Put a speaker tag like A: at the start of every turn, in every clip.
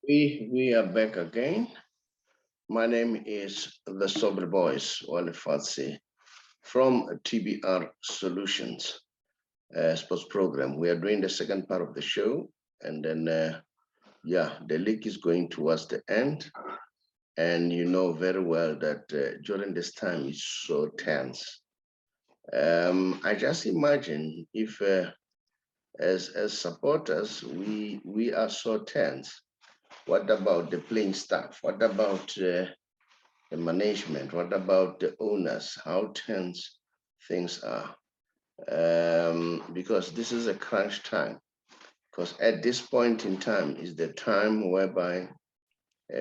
A: We are back again. My name is the Saubrey Boyz Walefatshe from TBR Solutions sports program. We are doing the second part of the show, and then the league is going towards the end, and you know very well that during this time it's so tense. I just imagine if, as supporters, we are so tense. What about the playing staff? What about the management? What about the owners? How tense things are? Because this is a crunch time. Because at this point in time is the time whereby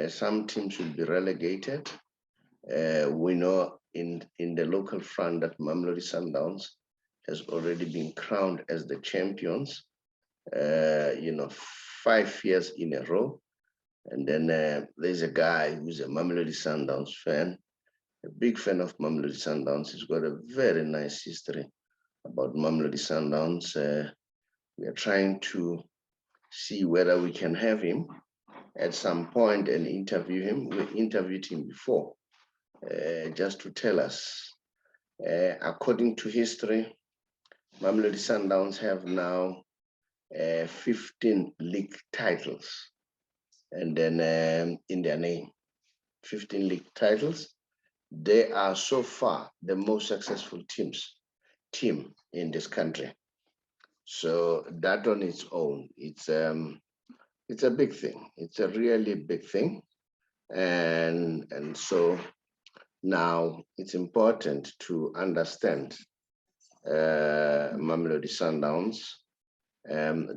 A: some teams will be relegated. We know in the local front that Mamelodi Sundowns has already been crowned as the champions, 5 years in a row. And then there's a guy who's a Mamelodi Sundowns fan, a big fan of Mamelodi Sundowns. He's got a very nice history about Mamelodi Sundowns. We are trying to see whether we can have him at some point and interview him. We interviewed him before, just to tell us, according to history, Mamelodi Sundowns have now 15 league titles. And then in their name, 15 league titles. They are so far the most successful team in this country. So that on its own, it's a big thing. It's a really big thing. And so now it's important to understand Mamelodi Sundowns.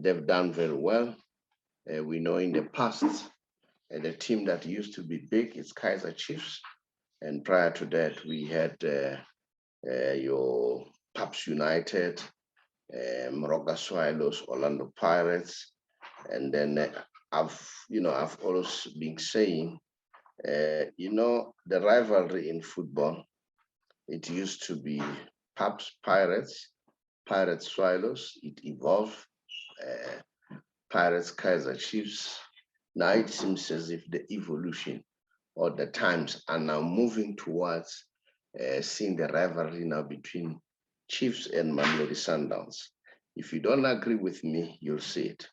A: They've done very well. We know in the past, the team that used to be big is Kaizer Chiefs. And prior to that, we had your Paps United, Moroka Swallows, Orlando Pirates. And then I've always been saying, the rivalry in football, it used to be Paps Pirates, Pirates Swallows. It evolved. Pirates, Kaizer Chiefs. Now it seems as if the evolution or the times are now moving towards seeing the rivalry now between Chiefs and Mamelodi Sundowns. If you don't agree with me, you'll see it.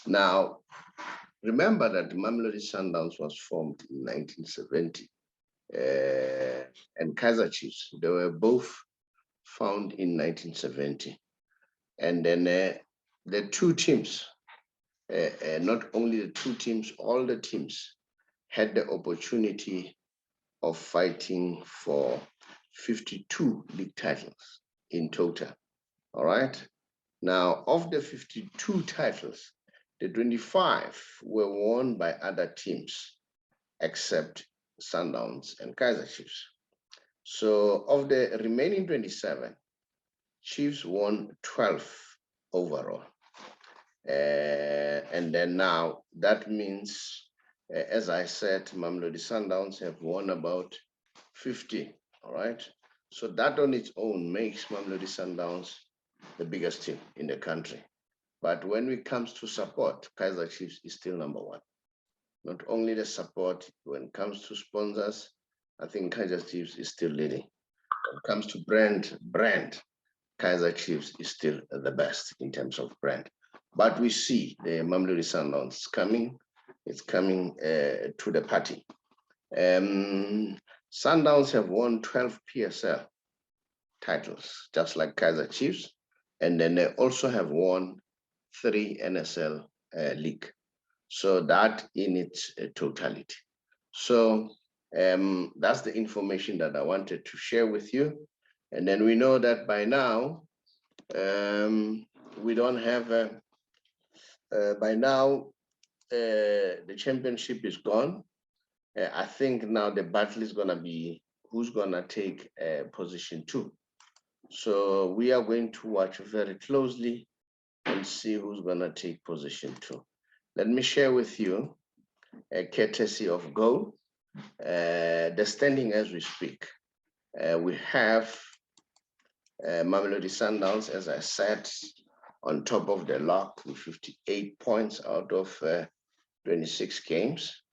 A: Now, remember that Mamelodi Sundowns was formed in 1970 and Kaizer Chiefs, they were both found in 1970. And then the two teams, not only the two teams, all the teams had the opportunity of fighting for 52 league titles in total. All right. Now, of the 52 titles, the 25 were won by other teams except Sundowns and Kaizer Chiefs. So of the remaining 27, Chiefs won 12 overall. And then now that means, as I said, Mamelodi Sundowns have won about 50, all right? So that on its own makes Mamelodi Sundowns the biggest team in the country. But when it comes to support, Kaizer Chiefs is still number one. Not only the support, when it comes to sponsors, I think Kaizer Chiefs is still leading. When it comes to brand, Kaizer Chiefs is still the best in terms of brand. But we see the Mamelodi Sundowns coming. It's coming to the party. Sundowns have won 12 PSL titles, just like Kaizer Chiefs. And then they also have won 3 NSL league. So that in its totality. So that's the information that I wanted to share with you. And then we know that by now, we don't have, by now, the championship is gone. I think now the battle is going to be who's going to take position 2. So we are going to watch very closely and see who's going to take position 2. Let me share with you a courtesy of Go, the standing as we speak. We have Mamelodi Sundowns, as I said, on top of the log with 58 points out of 26 games.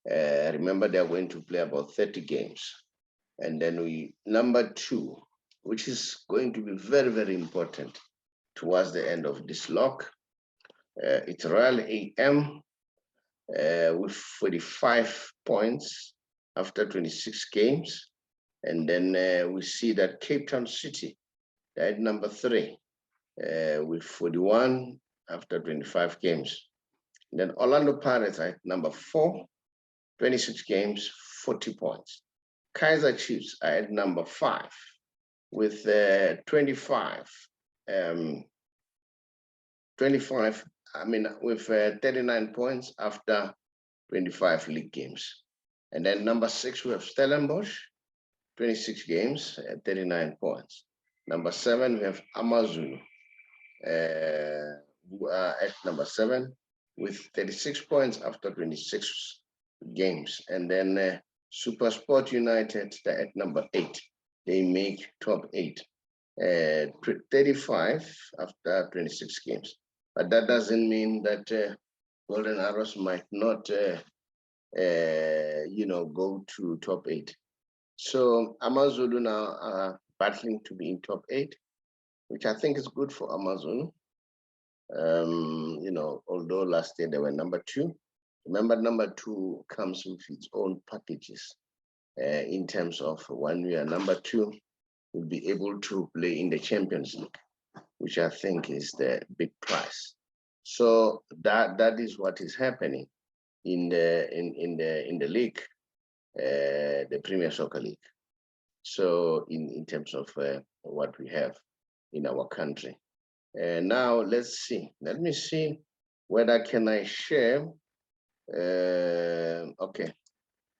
A: Remember, they are going to play about 30 games. And then number 2, which is going to be very, very important towards the end of this lock. It's Royal AM with 45 points after 26 games. And then we see that Cape Town City, at number 3, with 41 after 25 games. And then Orlando Pirates at number 4, 26 games, 40 points. Kaizer Chiefs are at number 5 with 25, with 39 points after 25 league games. And then number 6, we have Stellenbosch, 26 games at 39 points. Number 7, we have Amazulu, who are at number 7 with 36 points after 26 games. And then Super Sport United, they're at number 8. They make top 8, 35 after 26 games. But that doesn't mean that Golden Arrows might not, go to top 8. So Amazulu now are battling to be in top 8, which I think is good for Amazulu. Although last year they were number 2. Remember, number 2 comes with its own packages in terms of when we are number 2, we'll be able to play in the Champions League, which I think is the big prize. So that is what is happening in the league, the Premier Soccer League. So in terms of what we have in our country. Now let's see. Let me see whether can I share. Okay,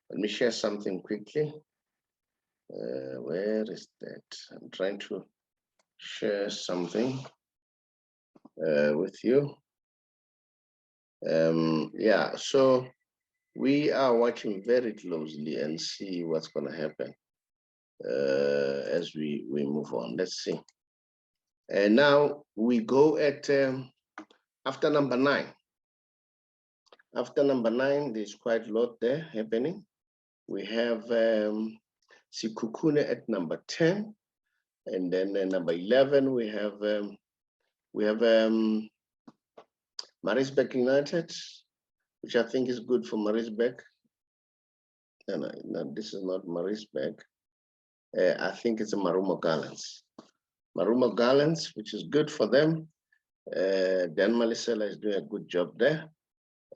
A: let me share something quickly. Where is that? I'm trying to share something with you. So we are watching very closely and see what's going to happen as we move on. Let's see. And now we go at after number 9. After number 9, there's quite a lot there happening. We have Sikukune at number 10, and then number 11 we have Maritzburg United, which I think is good for Maritzburg. No, this is not Maritzburg. I think it's a Marumo Gallants. Marumo Gallants, which is good for them. Dan Malisela is doing a good job there.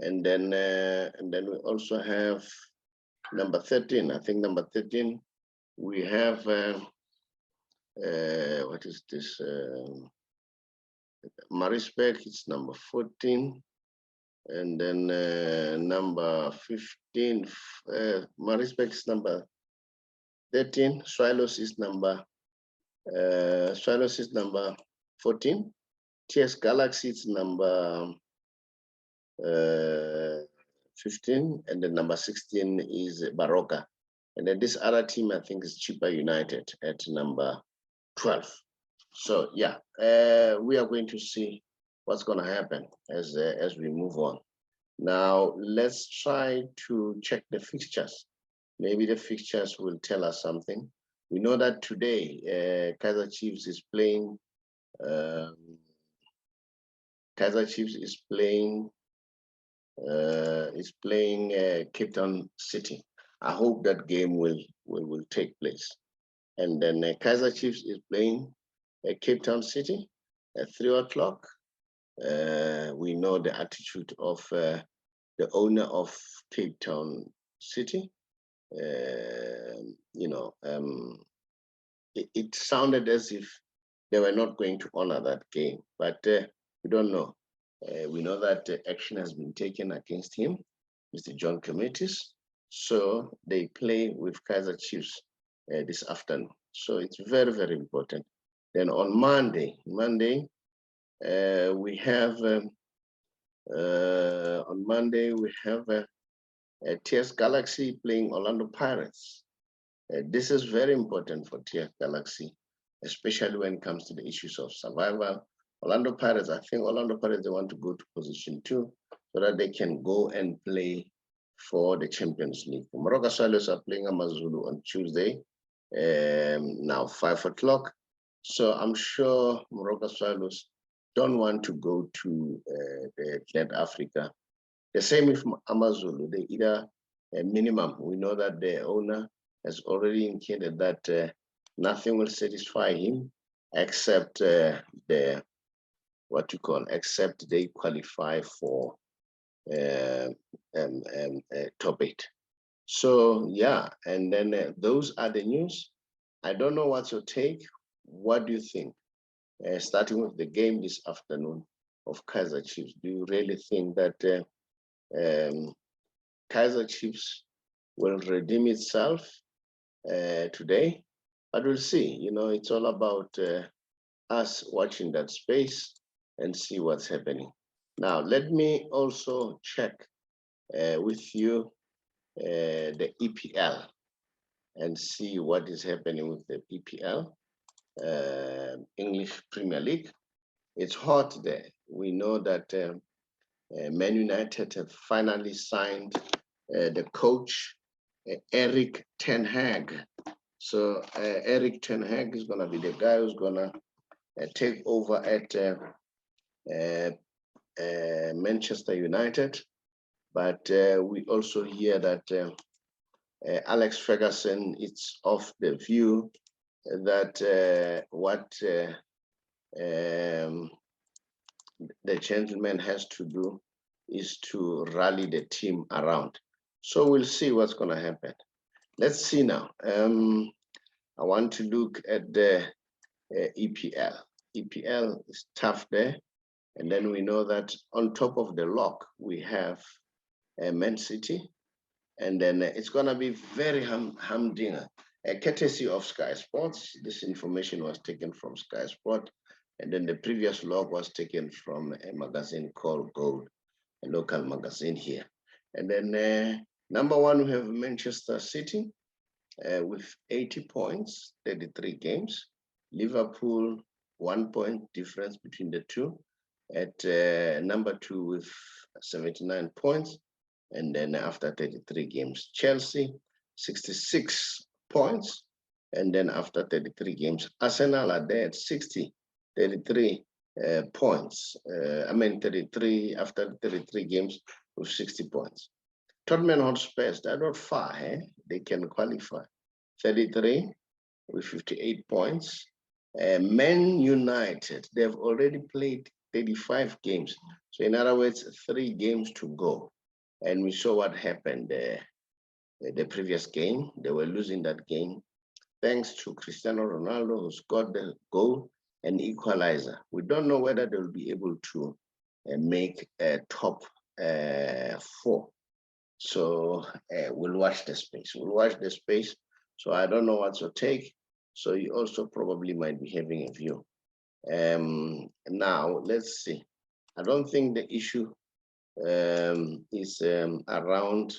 A: And then we also have number 13. I think number 13, we have, what is this? Maritzburg, it's number 14. And then number 15, Maritzburg is number 13. Swallows is number 14. TS Galaxy is number 15, and then number 16 is Baroka. And then this other team, I think, is Cheaper United at number 12. So yeah, we are going to see what's going to happen as we move on. Now let's try to check the fixtures. Maybe the fixtures will tell us something. We know that today Kaizer Chiefs is playing. Kaizer Chiefs is playing Cape Town City. I hope that game will take place. And then Kaizer Chiefs is playing Cape Town City at 3 o'clock. We know the attitude of the owner of Cape Town City. It sounded as if they were not going to honor that game, but we don't know. We know that action has been taken against him, Mr. John Comitis. So they play with Kaizer Chiefs this afternoon. So it's very, very important. Then on Monday, we have TS Galaxy playing Orlando Pirates. This is very important for TS Galaxy, especially when it comes to the issues of survival. Orlando Pirates, I think Orlando Pirates, they want to go to position 2. so that they can go and play for the Champions League. Moroka Swallows are playing Amazulu on Tuesday, now 5 o'clock. So I'm sure Moroka Swallows don't want to go to the Africa. The same with Amazulu. They either a minimum. We know that the owner has already indicated that nothing will satisfy him except except they qualify for top 8. So yeah, and then those are the news. I don't know what's your take. What do you think? Starting with the game this afternoon of Kaizer Chiefs, do you really think that Kaizer Chiefs will redeem itself today? But we'll see. You know, it's all about us watching that space and see what's happening. Now, let me also check with you the EPL and see what is happening with the EPL, English Premier League. It's hot there. We know that Man United have finally signed the coach, Eric Ten Hag. So Eric Ten Hag is going to be the guy who's going to take over at Manchester United. But we also hear that Alex Ferguson is of the view that what the gentleman has to do is to rally the team around. So we'll see what's going to happen. Let's see now. I want to look at the EPL. EPL is tough there. And then we know that on top of the lock, we have Man City. And then it's going to be very humdinger. Courtesy of Sky Sports. This information was taken from Sky Sport. And then the previous log was taken from a magazine called Gold, a local magazine here. And then number one, we have Manchester City with 80 points, 33 games. Liverpool, 1 point difference between the two. At number two with 79 points. And then after 33 games, Chelsea, 66 points. And then after 33 games, Arsenal are there at 60. 33 points. 33 after 33 games with 60 points. Tottenham Hotspur, they're not far. They can qualify. 33 with 58 points. Man United, they've already played 35 games. So in other words, 3 games to go. And we saw what happened the previous game. They were losing that game thanks to Cristiano Ronaldo, who scored the goal and equalizer. We don't know whether they will be able to make a top 4. So we'll watch the space. We'll watch the space. So I don't know what's your take. So you also probably might be having a view. Now, let's see. I don't think the issue is around,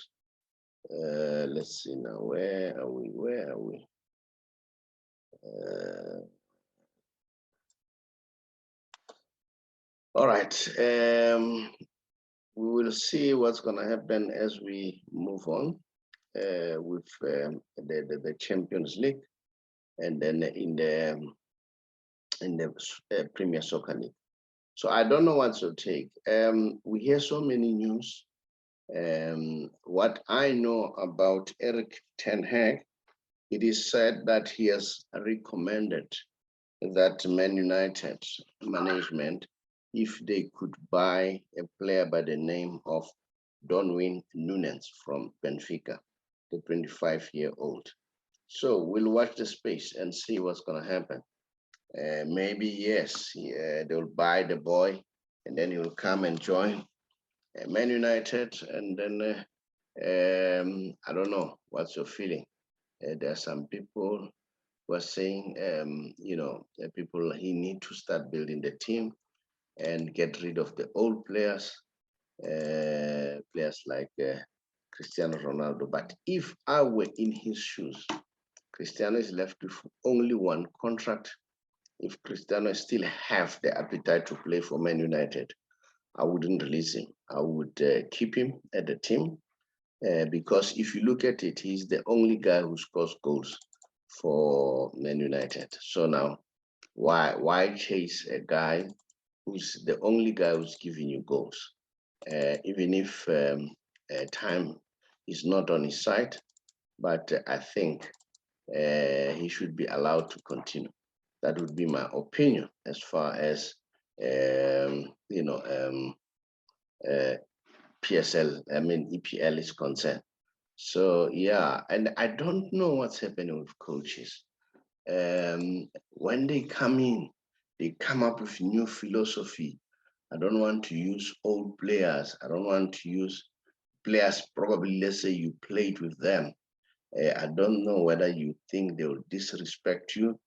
A: let's see now, where are we? All right, we will see what's going to happen as we move on with the Champions League, and then in the Premier Soccer League. So I don't know what's your take. We hear so many news. What I know about Eric Ten Hag, it is said that he has recommended that Man United management, if they could buy a player by the name of Darwin Núñez from Benfica, the 25-year-old. So we'll watch the space and see what's going to happen. Maybe, yes, they'll buy the boy and then he will come and join Man United. And then, I don't know, what's your feeling? There are some people who are saying, he need to start building the team and get rid of the old players, players like Cristiano Ronaldo. But if I were in his shoes, Cristiano is left with only 1 contract. If Cristiano still have the appetite to play for Man United, I wouldn't release him. I would keep him at the team because if you look at it, he's the only guy who scores goals for Man United. So now, why chase a guy who's the only guy who's giving you goals? Even if time is not on his side, but I think he should be allowed to continue. That would be my opinion as far as PSL, I mean EPL is concerned. So yeah, and I don't know what's happening with coaches. When they come in, they come up with new philosophy. I don't want to use old players. I don't want to use players, probably, let's say you played with them. I don't know whether you think they will disrespect you.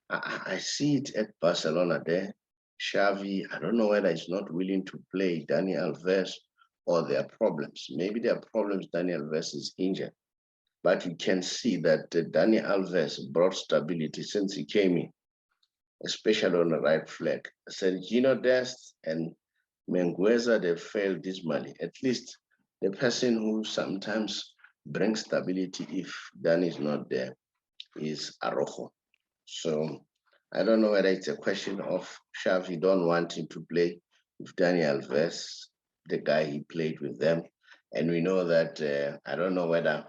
A: I see it at Barcelona there. Xavi, I don't know whether he's not willing to play Dani Alves or their problems. Maybe their problems, Dani Alves is injured. But you can see that Dani Alves brought stability since he came in, especially on the right flank. Sergino Dest and Mengueza, they failed dismally. At least the person who sometimes brings stability if Dan is not there is Arojo. So I don't know whether it's a question of Xavi don't want him to play with Daniel Alves, the guy he played with them. And we know that, I don't know whether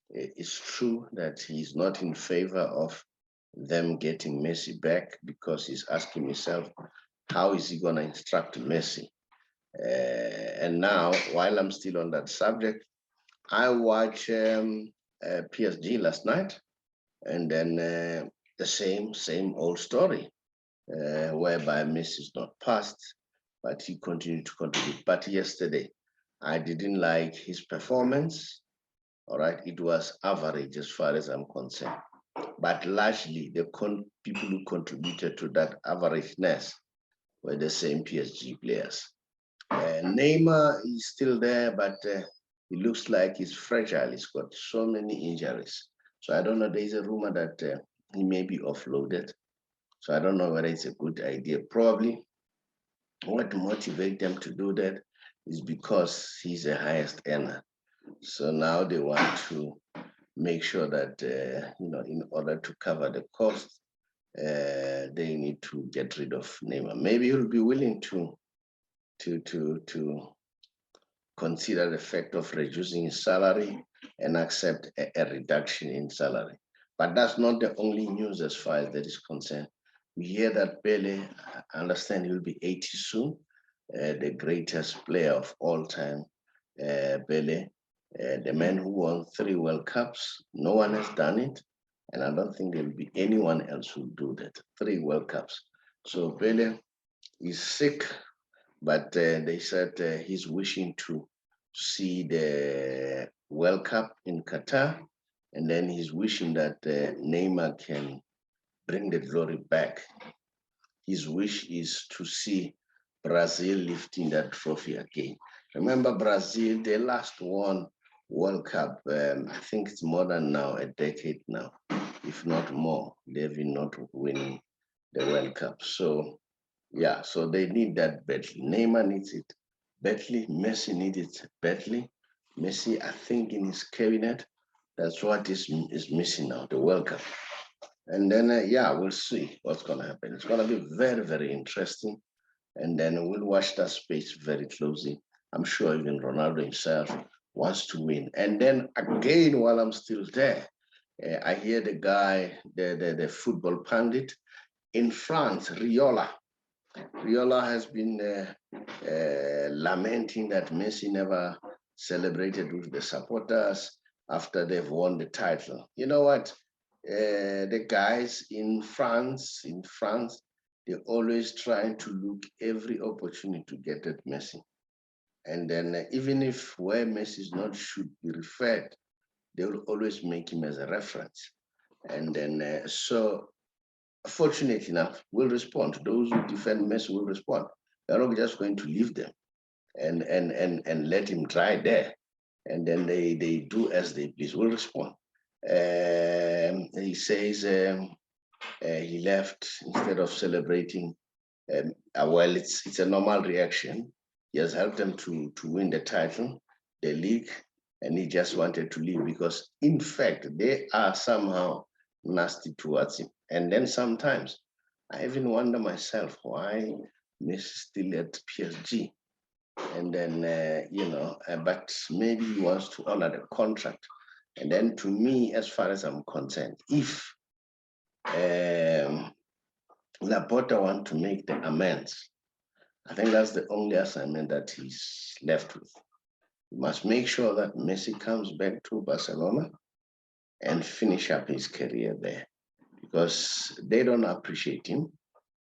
A: it's true that he's not in favor of them getting Messi back because he's asking himself, how is he going to instruct Messi? And now, while I'm still on that subject, I watched PSG last night, and then the same old story, whereby Messi is not passed, but he continued to contribute. But yesterday, I didn't like his performance. All right, it was average as far as I'm concerned. But largely, the people who contributed to that averageness were the same PSG players. Neymar is still there, but he looks like he's fragile. He's got so many injuries. So I don't know. There's a rumor that he may be offloaded. So I don't know whether it's a good idea. Probably what motivates them to do that is because he's the highest earner. So now they want to make sure that, in order to cover the cost, they need to get rid of Neymar. Maybe he'll be willing to consider the fact of reducing his salary and accept a reduction in salary. But that's not the only news as far as that is concerned. We hear that Pele, I understand he'll be 80 soon, the greatest player of all time, Pele, the man who won 3 World Cups. No one has done it. And I don't think there will be anyone else who do that. 3 World Cups. So Pele is sick, but they said he's wishing to see the World Cup in Qatar, and then he's wishing that Neymar can bring the glory back. His wish is to see Brazil lifting that trophy again. Remember Brazil, they last won World Cup, I think it's more than now, a decade now, if not more. They've been not winning the World Cup. So yeah, so they need that badly. Neymar needs it badly. Messi needs it badly. Messi, I think in his cabinet, that's what is missing now, the World Cup. And then, yeah, we'll see what's going to happen. It's going to be very, very interesting. And then we'll watch that space very closely. I'm sure even Ronaldo himself wants to win. And then again, while I'm still there, I hear the guy, the football pundit in France, Riola. Riola has been lamenting that Messi never celebrated with the supporters after they've won the title. You know what? The guys in France, they're always trying to look every opportunity to get at Messi. And then even if where Messi is not should be referred, they will always make him as a reference. And then so fortunate enough, will respond. Those who defend Messi will respond. They're not just going to leave them and let him try there. And then they do as they please, will respond. He says he left instead of celebrating. Well, it's a normal reaction. He has helped them to win the title, the league, and he just wanted to leave because, in fact, they are somehow nasty towards him. And then sometimes I even wonder myself why Messi is still at PSG. And then, but maybe he wants to honor the contract. And then to me, as far as I'm concerned, if Laporta want to make the amends, I think that's the only assignment that he's left with. He must make sure that Messi comes back to Barcelona and finish up his career there, because they don't appreciate him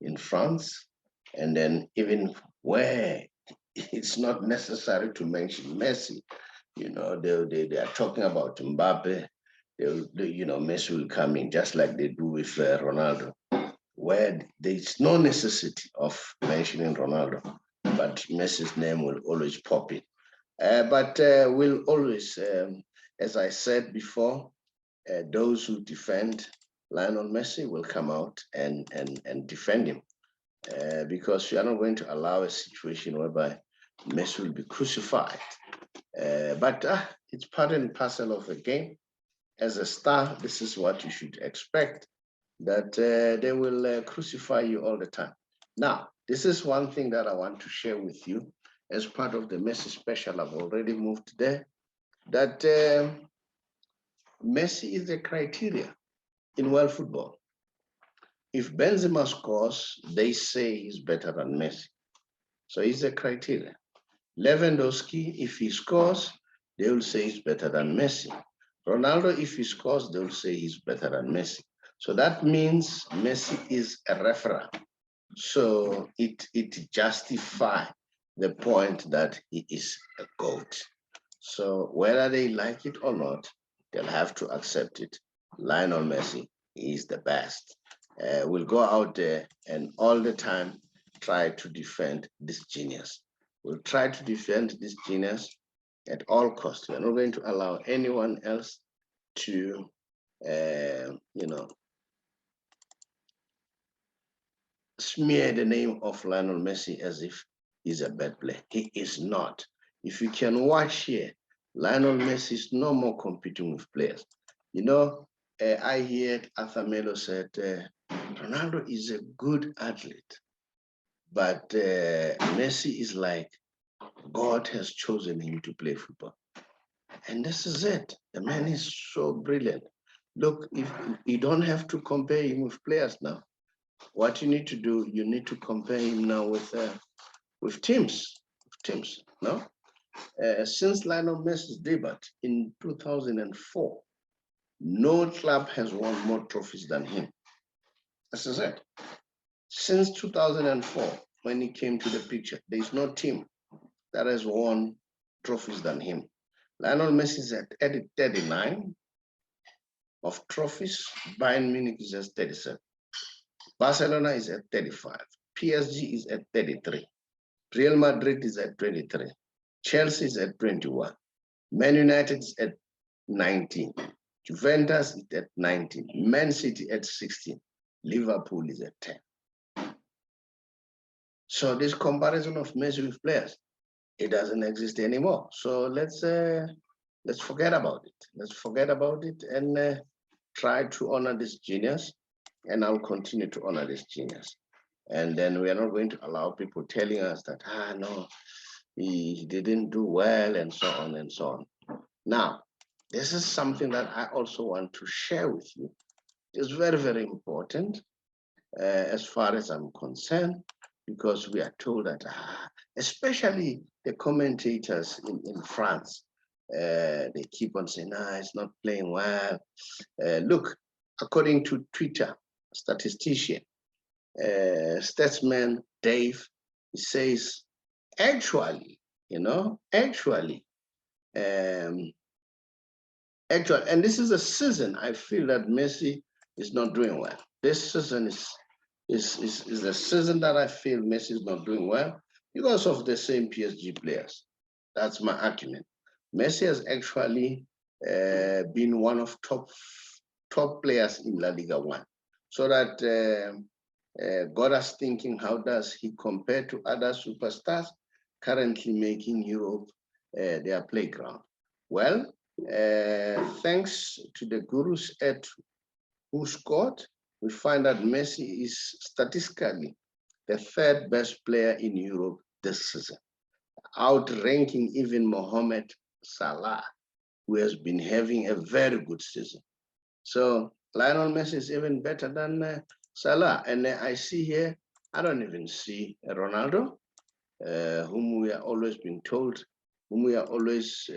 A: in France. And then even where it's not necessary to mention Messi, they are talking about Mbappe. Messi will come in just like they do with Ronaldo, where there's no necessity of mentioning Ronaldo, but Messi's name will always pop in. But we'll always, as I said before, those who defend Lionel Messi will come out and defend him, because we are not going to allow a situation whereby Messi will be crucified. But it's part and parcel of the game. As a star, this is what you should expect, that they will crucify you all the time. Now, this is one thing that I want to share with you as part of the Messi special. I've already moved there, that Messi is the criteria in world football. If Benzema scores, they say he's better than Messi. So he's the criteria. Lewandowski, if he scores, they will say he's better than Messi. Ronaldo, if he scores, they will say he's better than Messi. So that means Messi is a referee. So it justifies the point that he is a GOAT. So whether they like it or not, they'll have to accept it. Lionel Messi is the best. We'll go out there and all the time try to defend this genius. We'll try to defend this genius at all costs. We're not going to allow anyone else to, smear the name of Lionel Messi as if he's a bad player. He is not. If you can watch here, Lionel Messi is no more competing with players. I heard Arthur Melo said, Ronaldo is a good athlete, but Messi is like God has chosen him to play football. And this is it. The man is so brilliant. Look, if you don't have to compare him with players now, what you need to do, you need to compare him now with teams. No? Since Lionel Messi's debut in 2004, no club has won more trophies than him. This is it. Since 2004, when he came to the picture, there is no team that has won trophies than him. Lionel Messi is at 39 of trophies. Bayern Munich is at 37. Barcelona is at 35. PSG is at 33. Real Madrid is at 23. Chelsea is at 21. Man United is at 19. Juventus is at 19. Man City at 16. Liverpool is at 10. So this comparison of Messi with players, it doesn't exist anymore. So let's forget about it. Let's forget about it and try to honor this genius. And I'll continue to honor this genius. And then we are not going to allow people telling us that, no, he didn't do well and so on and so on. Now, this is something that I also want to share with you. It's very, very important as far as I'm concerned, because we are told that, especially the commentators in France, they keep on saying, it's not playing well. Look, according to Twitter, statistician, statesman Dave, he says, actually, and this is a season I feel that Messi is not doing well. This season is the season that I feel Messi is not doing well because of the same PSG players. That's my argument. Messi has actually been one of top players in La Liga 1. So that got us thinking, how does he compare to other superstars? currently making Europe their playground. Well, thanks to the gurus at who scored, we find that Messi is statistically the third best player in Europe this season, outranking even Mohamed Salah, who has been having a very good season. So Lionel Messi is even better than Salah. And I see here, I don't even see Ronaldo, whom we are always being told, whom we are always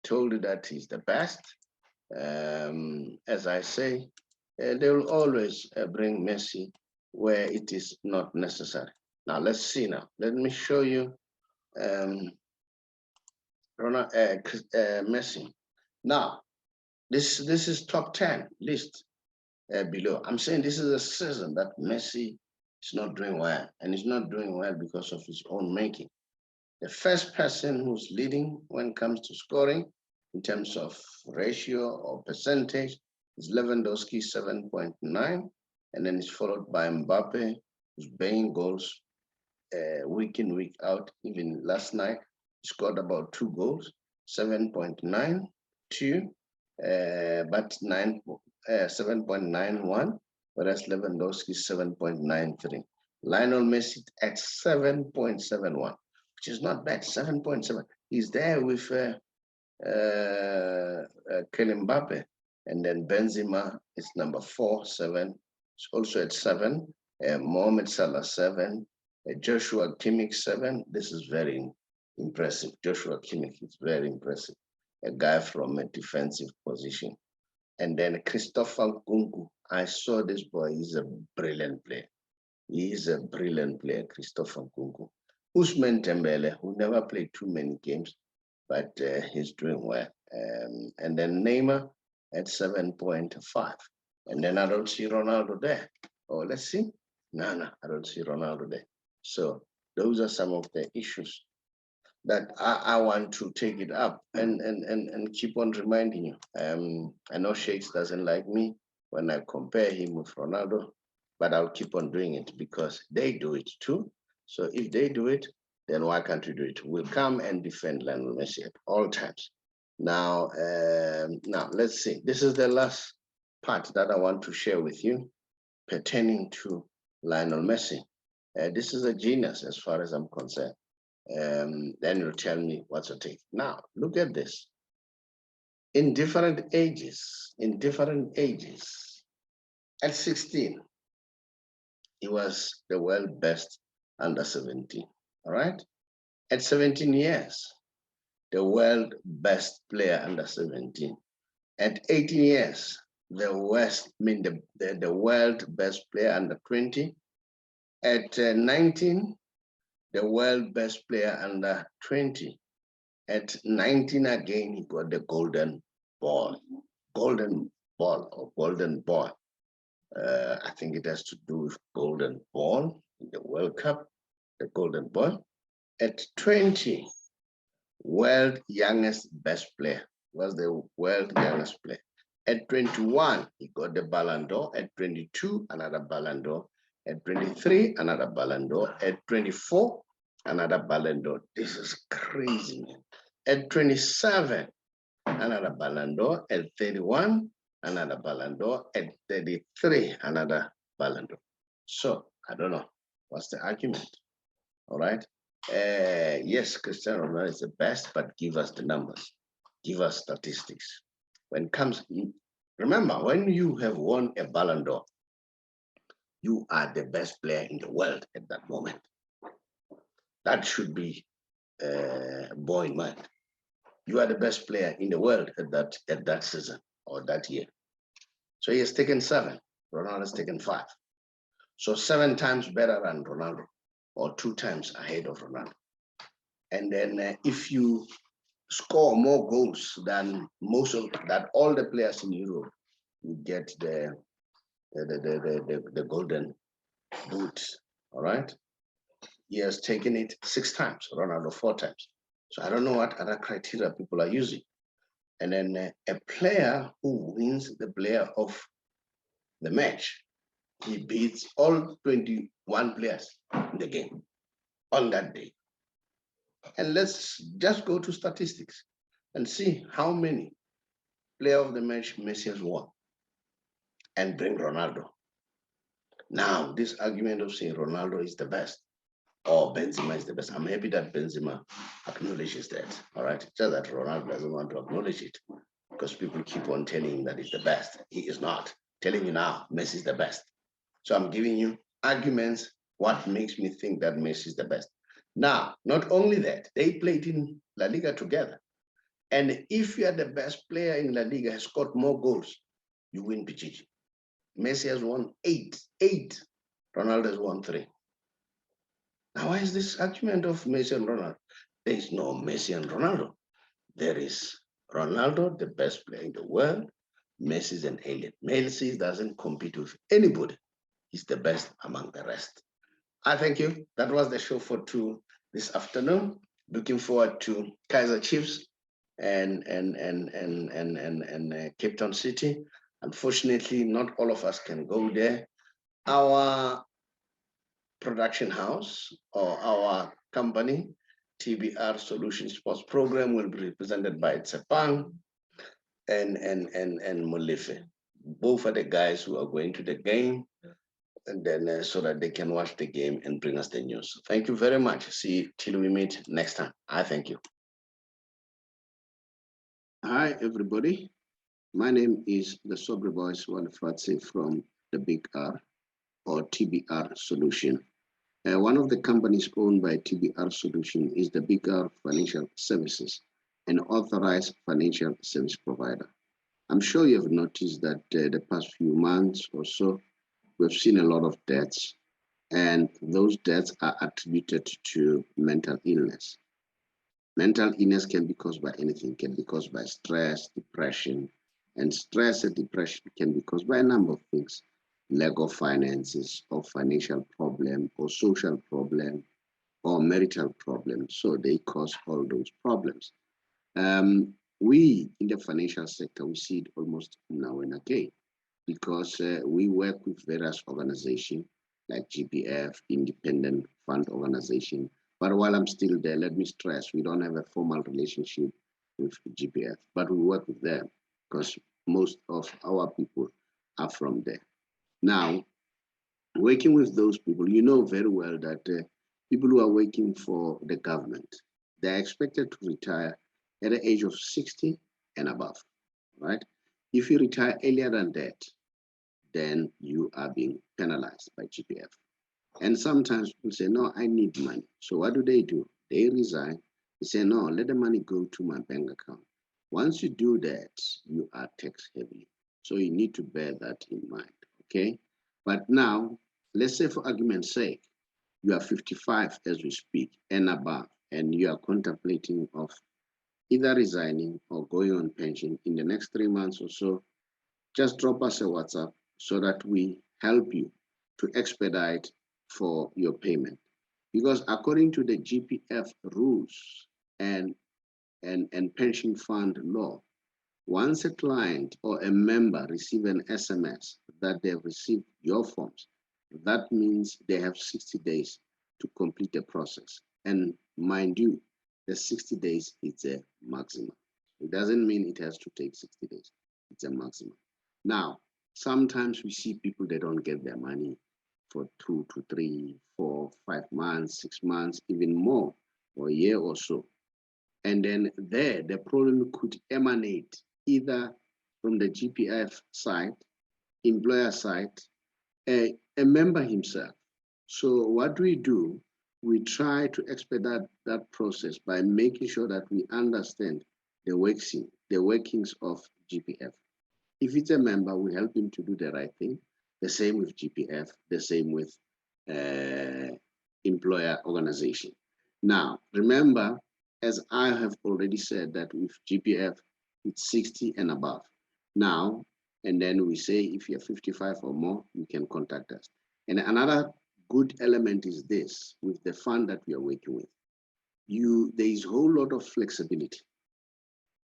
A: told that he's the best. As I say, they will always bring Messi where it is not necessary. Now let's see now. Let me show you Messi. Now, this is top 10 list below. I'm saying this is a season that Messi is not doing well, and he's not doing well because of his own making. The first person who's leading when it comes to scoring in terms of ratio or percentage is Lewandowski, 7.9, and then it's followed by Mbappe, who's baying goals week in, week out. Even last night, he scored about 2 goals, 7.92, but 7.91, whereas Lewandowski 7.93. Lionel Messi at 7.71, which is not bad, 7.7. He's there with Kylian Mbappe, and then Benzema is number 4, 7. It's also at 7. Mohamed Salah 7. Joshua Kimmich 7. This is very impressive. Joshua Kimmich is very impressive. A guy from a defensive position. And then Christopher Nkunku. I saw this boy. He's a brilliant player. He is a brilliant player, Christopher Nkunku. Ousmane Dembele, who never played too many games, but he's doing well. And then Neymar at 7.5. And then I don't see Ronaldo there. Oh, let's see. No, I don't see Ronaldo there. So those are some of the issues that I want to take it up and keep on reminding you. I know Shakes doesn't like me when I compare him with Ronaldo, but I'll keep on doing it because they do it too. So if they do it, then why can't we do it? We'll come and defend Lionel Messi at all times. Now, let's see. This is the last part that I want to share with you pertaining to Lionel Messi. This is a genius as far as I'm concerned. Then you'll tell me what's your take. Now, look at this. In different ages, at 16, he was the world best under 17, all right? At 17 years, the world best player under 17. At 18 years, the world best player under 20. At 19, the world best player under 20. At 19 again, he got the golden ball or golden ball. I think it has to do with golden ball in the World Cup, the golden ball. At 20, world youngest best player, was the world youngest player. At 21, he got the Ballon d'Or. At 22, another Ballon d'Or. At 23, another Ballon d'Or. At 24, another Ballon d'Or. This is crazy, man. At 27, another Ballon d'Or. At 31, another Ballon d'Or. At 33, another Ballon d'Or. So, I don't know. What's the argument? All right. Yes, Cristiano Ronaldo is the best, but give us the numbers. Give us statistics. When it comes, remember, when you have won a Ballon d'Or, you are the best player in the world at that moment. That should be borne in mind. You are the best player in the world at that season or that year. So he has taken 7. Ronaldo has taken 5. So 7 times better than Ronaldo, or 2 times ahead of Ronaldo. And then if you score more goals than all the players in Europe, you get the golden boot. All right. He has taken it 6 times, Ronaldo 4 times. So I don't know what other criteria people are using. And then a player who wins the player of the match, he beats all 21 players in the game on that day. And let's just go to statistics and see how many player of the match Messi has won and bring Ronaldo. Now, this argument of saying Ronaldo is the best or Benzema is the best, I'm happy that Benzema acknowledges that, all right? Just that Ronaldo doesn't want to acknowledge it because people keep on telling him that he's the best. He is not. Telling you now, Messi is the best. So I'm giving you arguments, what makes me think that Messi is the best. Now, not only that, they played in La Liga together. And if you are the best player in La Liga, has scored more goals, you win Pichichi. Messi has won eight. Ronaldo has won 3. Now, why is this argument of Messi and Ronaldo? There is no Messi and Ronaldo. There is Ronaldo, the best player in the world. Messi is an alien. Messi doesn't compete with anybody. He's the best among the rest. I thank you. That was the show for this afternoon. Looking forward to Kaiser Chiefs and Cape Town City. Unfortunately, not all of us can go there. Our production house or our company, TBR Solution Sports Program, will be represented by Tsepang and Molefe. Both are the guys who are going to the game, and then so that they can watch the game and bring us the news. Thank you very much. See you till we meet next time. I thank you. Hi, everybody. My name is the Saubrey Boyz Walefatshe from the Big R or TBR Solution. One of the companies owned by TBR Solution is the Big R Financial Services, an authorized financial service provider. I'm sure you have noticed that the past few months or so, we've seen a lot of deaths, and those deaths are attributed to mental illness. Mental illness can be caused by anything, can be caused by stress, depression, and stress and depression can be caused by a number of things. Lack of finances, or financial problem, or social problem, or marital problem. So they cause all those problems. We in the financial sector, we see it almost now and again because we work with various organizations like GPF, Independent Fund Organization. But while I'm still there, let me stress, we don't have a formal relationship with GPF, but we work with them because most of our people are from there. Now, working with those people, you know very well that people who are working for the government, they're expected to retire at the age of 60 and above, right? If you retire earlier than that, then you are being penalized by GPF. And sometimes people say, no, I need money. So what do? They resign. They say, no, let the money go to my bank account. Once you do that, you are tax heavy. So you need to bear that in mind, okay? But now, let's say for argument's sake, you are 55 as we speak and above, and you are contemplating of either resigning or going on pension in the next 3 months or so, just drop us a WhatsApp so that we help you to expedite for your payment. Because according to the GPF rules and pension fund law, once a client or a member receive an SMS that they've received your forms, that means they have 60 days to complete the process. And mind you, the 60 days is a maximum. It doesn't mean it has to take 60 days. It's a maximum. Now, sometimes we see people, they don't get their money for 2 to 3, 4, 5 months, 6 months, even more, or a year or so. And then there, the problem could emanate either from the GPF side, employer side, a member himself. So what do? We try to expedite that process by making sure that we understand the workings of GPF. If it's a member, we help him to do the right thing. The same with GPF, the same with employer organization. Now, remember, as I have already said, that with GPF, it's 60 and above. Now, and then we say if you're 55 or more, you can contact us. And another good element is this, with the fund that we are working with. There is a whole lot of flexibility.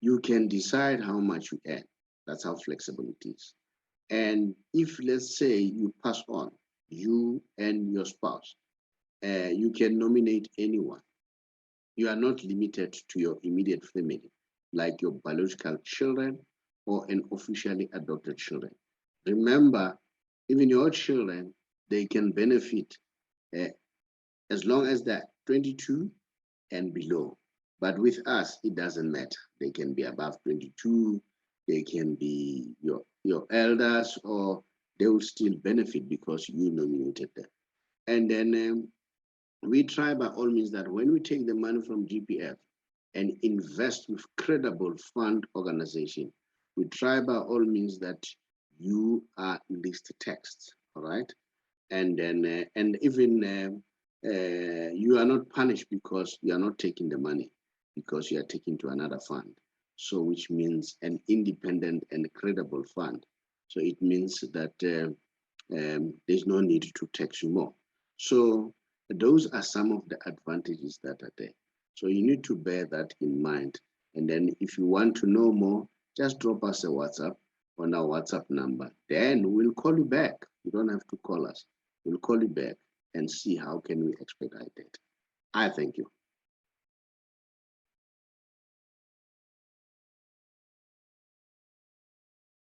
A: You can decide how much you earn. That's how flexible it is. And if, let's say, you pass on, you and your spouse, you can nominate anyone.
B: you are not limited to your immediate family, like your biological children or an officially adopted children. Remember, even your children, they can benefit uh, as long as they're 22 and below. But with us, it doesn't matter. They can be above 22, they can be your elders, or they will still benefit because you nominated them. And then we try by all means that when we take the money from GPF and invest with credible fund organization, we try by all means that you are list text, all right? And then and even you are not punished because you are not taking the money, because you are taking to another fund. So which means an independent and credible fund. So it means that there's no need to tax you more. So those are some of the advantages that are there. So you need to bear that in mind. And then if you want to know more, just drop us a WhatsApp on our WhatsApp number. Then we'll call you back. You don't have to call us. We'll call you back and see how can we expedite it. I thank you.